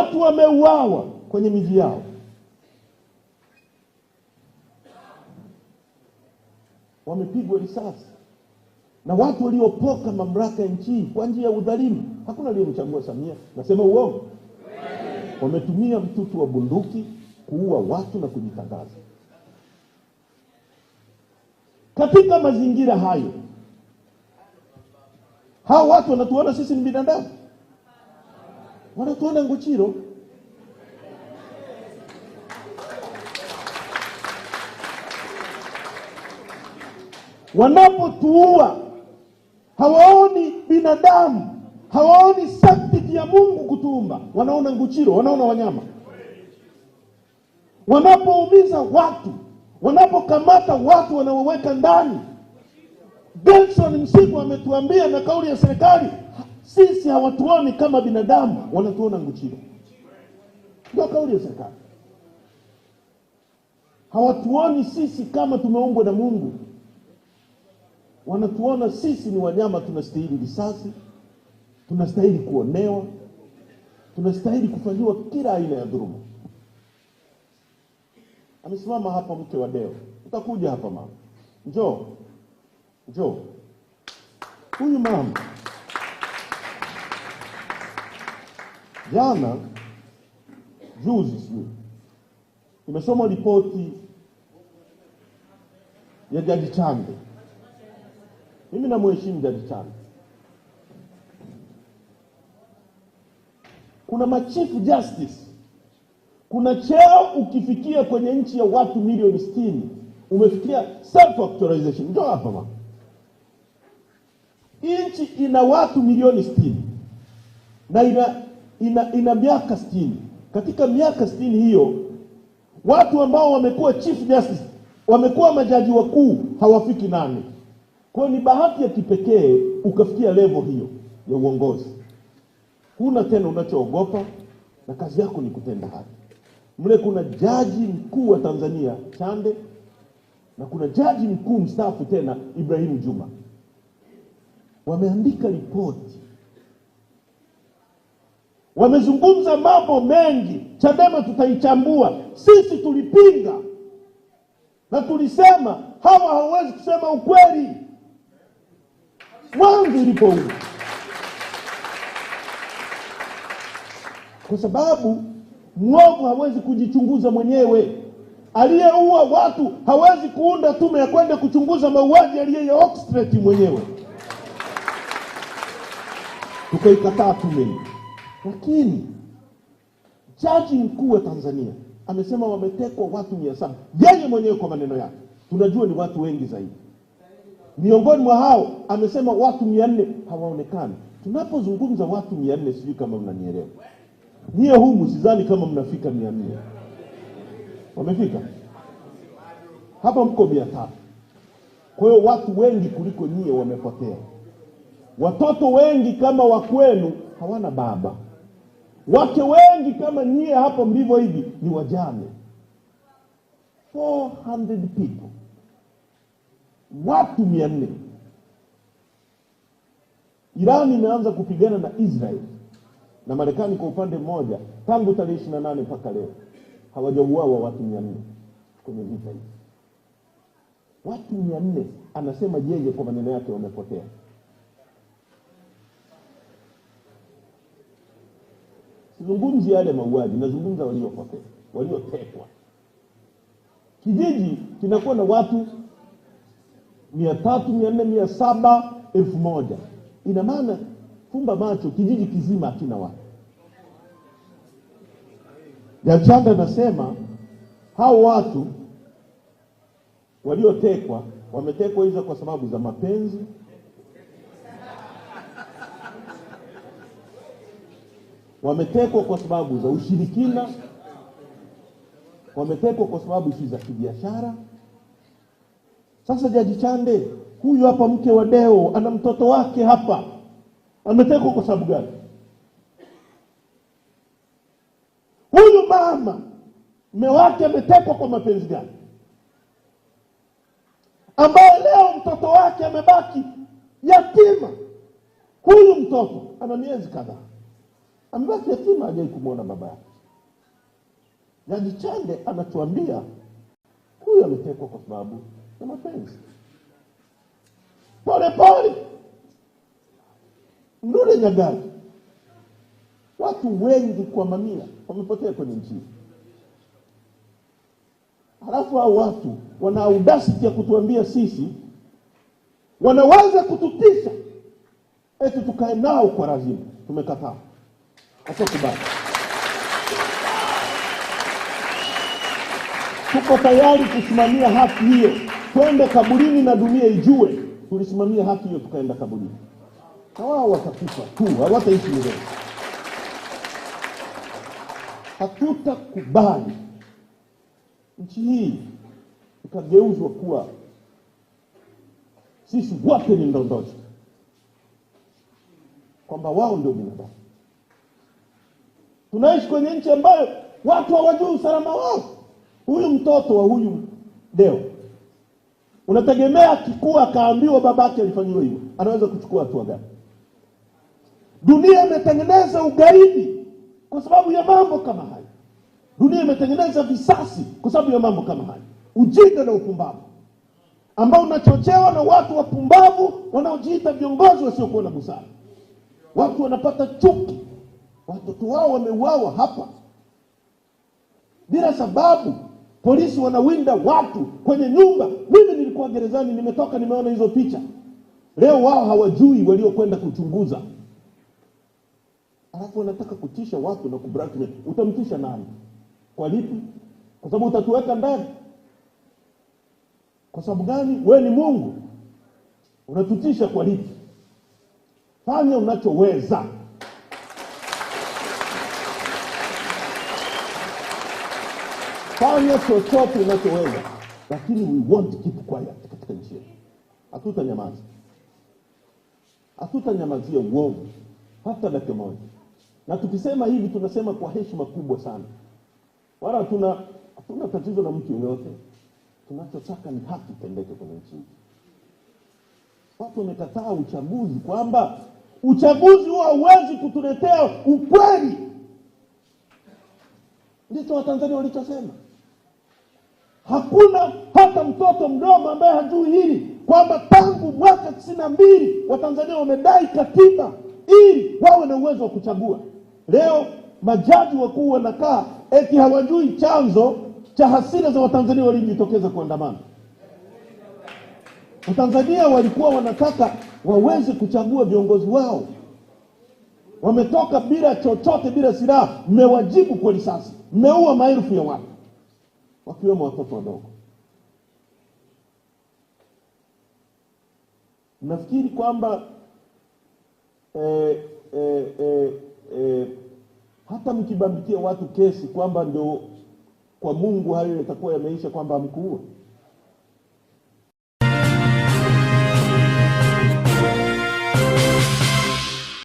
watu wameuawa kwenye miji yao. Wamepigwa risasi na watu waliopoka mamlaka ya nchi kwa njia ya udhalimu. Hakuna aliyemchagua Samia, nasema uongo. Wametumia mtutu wa bunduki kuua watu na kujitangaza. Katika mazingira hayo, hao watu wanatuona sisi ni binadamu? Wanatuona nguchiro. Wanapotuua hawaoni binadamu, hawaoni sanctity ya Mungu kutuumba, wanaona nguchiro, wanaona wanyama. Wanapoumiza watu, wanapokamata watu wanaoweka ndani. Benson Msigwa ametuambia na kauli ya serikali, sisi hawatuoni kama binadamu, wanatuona nguchiro. Ndio kauli ya serikali. Hawatuoni sisi kama tumeumbwa na Mungu. Wanatuona sisi ni wanyama, tunastahili risasi, tunastahili kuonewa, tunastahili kufanyiwa kila aina ya dhuluma. Amesimama hapa mke wa Deo. Utakuja hapa mama. Njoo. Huyu mama jana juzi nimesoma ripoti ya Jaji Chande. Mimi namheshimu Jaji Chande. Kuna machief justice. Kuna cheo ukifikia kwenye nchi ya watu milioni 60, umefikia self actualization. Ndio hapa mama. Nchi ina watu milioni 60 na ina miaka 60. Katika miaka 60 hiyo, watu ambao wamekuwa chief justice, wamekuwa majaji wakuu, hawafiki 8. Kwa ni bahati ya kipekee ukafikia level hiyo ya uongozi. Huna tena unachoogopa na kazi yako ni kutenda haki. Mle kuna jaji mkuu wa Tanzania Chande, na kuna jaji mkuu mstaafu tena Ibrahim Juma. Wameandika ripoti. Wamezungumza mambo mengi. Chadema tutaichambua. Sisi tulipinga na tulisema hawa hawezi kusema ukweli. Mwanzo ilipoanza. Kwa sababu mwovu hawezi kujichunguza mwenyewe. Aliyeua watu hawezi kuunda tume ya kwenda kuchunguza mauaji aliye orchestrate mwenyewe. Tukaikataa tume. Lakini jaji mkuu wa Tanzania amesema wametekwa watu 700. Yeye mwenyewe kwa maneno yake, tunajua ni watu wengi zaidi. Miongoni mwa hao amesema watu 400 hawaonekani. Tunapozungumza watu 400, sijui kama mnanielewa. Nyie humu sidhani kama mnafika 400. Wamefika? Hapa mko 300. Kwa hiyo watu wengi kuliko nyie wamepotea. Watoto wengi kama wa kwenu hawana baba. Wake wengi kama nyie hapo mlivyo hivi ni wajane. 400 people. Watu 400. Irani imeanza kupigana na Israel na Marekani kwa upande mmoja tangu tarehe 28 mpaka leo. Hawajauawa watu 400 kwenye vita hivi. Watu 400 anasema yeye kwa maneno yake wamepotea. Sizungumzi yale mauaji, nazungumza waliopotea, waliotekwa. Kijiji kinakuwa na watu 300, 400, 700, 1000. Ina maana fumba macho, kijiji kizima hakina watu. Jachanda nasema hao watu waliotekwa wametekwa hizo kwa sababu za mapenzi, wametekwa kwa sababu za ushirikina, wametekwa kwa sababu za kibiashara. Sasa Jaji Chande, huyu hapa mke wa Deo ana mtoto wake hapa, ametekwa kwa sababu gani? Huyu mama mume wake ametekwa kwa mapenzi gani? Ambaye leo mtoto wake amebaki yatima. Huyu mtoto ana miezi kadhaa. amebaki yatima, hajai kumwona baba yake. Jaji Chande anatuambia huyu ametekwa kwa sababu ya mapenzi. Pole pole Mdude Nyagali, watu wengi kwa mamia wamepotea kwenye nchi. Halafu hao watu wana audacity ya kutuambia sisi wanaweza kututisha eti tukae nao kwa lazima. Tumekataa. Hatukubali. Tuko tayari kusimamia haki hiyo. Twende kaburini na dunia ijue tulisimamia haki hiyo, tukaenda kaburini. Na wao watakufa tu, hawataishi milele. Hatutakubali nchi hii ikageuzwa kuwa sisi wote ni ndondozi, kwamba wao ndio binadamu. Tunaishi kwenye nchi ambayo watu hawajui usalama wao. Huyu mtoto wa huyu Deo, unategemea kikua akaambiwa babake alifanywa hivyo, anaweza kuchukua hatua gani? Dunia imetengeneza ugaidi kwa sababu ya mambo kama haya. Dunia imetengeneza visasi kwa sababu ya mambo kama haya. Ujinga na upumbavu ambao unachochewa na watu wapumbavu wanaojiita viongozi wasiokuwa na busara. Watu wanapata chuki, watoto wao wameuawa hapa bila sababu. Polisi wanawinda watu kwenye nyumba. Mimi nilikuwa gerezani, nimetoka, nimeona hizo picha. Leo wao hawajui waliokwenda kuchunguza. Alafu wanataka kutisha watu na kublackmail. Utamtisha nani? Kwa lipi? Kwa sababu utatuweka ndani. Kwa sababu gani? Wewe ni Mungu. Unatutisha kwa lipi? Fanya unachoweza. Fanya chochote unachoweza, lakini we want to keep quiet katika nchi yetu. Hatutanyamaza. Hatutanyamazia uovu hata dakika moja. Na tukisema hivi tunasema kwa heshima kubwa sana. Wala hatuna tatizo na mtu yoyote. Tunachotaka ni haki tendeke kwenye nchi. Watu wamekataa uchaguzi, kwamba uchaguzi huo hauwezi kutuletea ukweli. Ndicho Watanzania walichosema. Hakuna hata mtoto mdogo ambaye hajui hili, kwamba tangu mwaka 92 Watanzania wamedai katiba ili wawe na uwezo wa kuchagua. Leo majaji wakuu wanakaa eti hawajui chanzo cha hasira za Watanzania waliojitokeza kuandamana. Watanzania walikuwa wanataka waweze kuchagua viongozi wao. Wametoka bila chochote, bila silaha. Mmewajibu kwa risasi. Mmeua maelfu ya watu, wakiwemo watoto wadogo. Nafikiri kwamba hata mkibambikia watu kesi kwamba ndio kwa Mungu hayo yatakuwa yameisha, kwamba hamkuua.